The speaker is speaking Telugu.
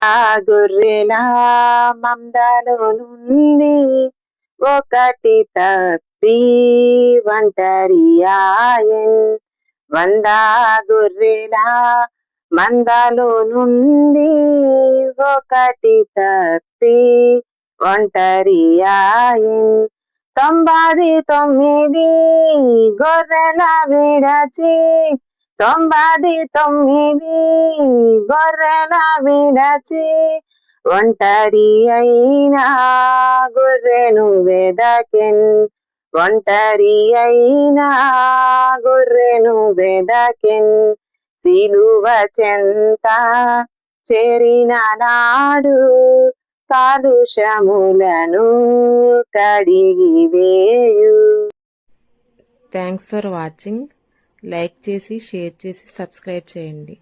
ఆ గొర్రెల మందలో నుండి ఒకటి తప్పి ఒంటరియాయెన్. 100 గొర్రెల మందలో నుండి ఒకటి తప్పి ఒంటరియాయెన్. 99 గొర్రెల విడచి 99 గొర్రెల విడచి ఒంటరి అయినా గొర్రెను వెదకెన్. ఒంటరి అయినా గొర్రెను వెదకెన్. సిలువ చెంత చేరిన నాడు కాలుష్యములను కడిగివేయు. Thanks for watching. లైక్ చేసి షేర్ చేసి సబ్స్క్రైబ్ చేయండి.